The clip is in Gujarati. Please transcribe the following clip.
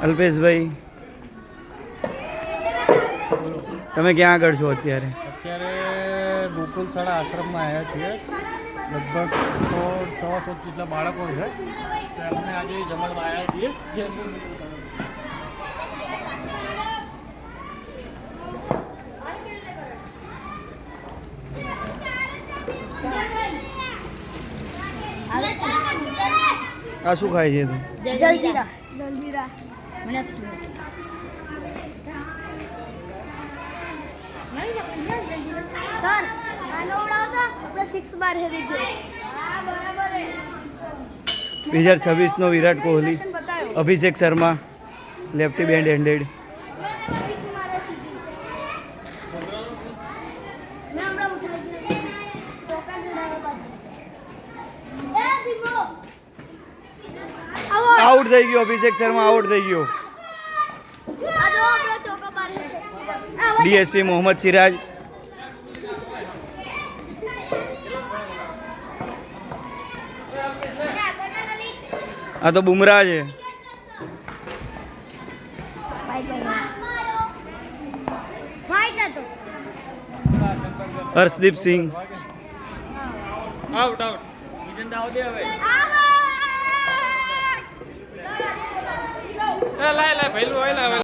અલ્પેશભાઈ, તમે ક્યાં આગળ છો અત્યારે? અત્યારે ગોકુલ શાળા આશ્રમમાં આવ્યા છીએ. લગભગ 100-100 જેટલા બાળકો છે. તેમને આજે જમણમાં આવ્યા છીએ. આ શું ખાય છે તું? જલજીરા. જલજીરા મને સર આનો ઉડાવતો આપણે 6 બાર હેરી છે. હા બરાબર છે. 2026 નો વિરાટ કોહલી, અભિષેક શર્મા, લેફ્ટી બેન્ડ હેન્ડેડ. આઉટ થઈ ગયો અભિષેક શર્મા, આઉટ થઈ ગયો. ડીએસપી મોહમ્મદ સિરાજ. આ તો બુમરાહ છે. હર્ષદીપ સિંહ. Out out. લાય લાય પહેલું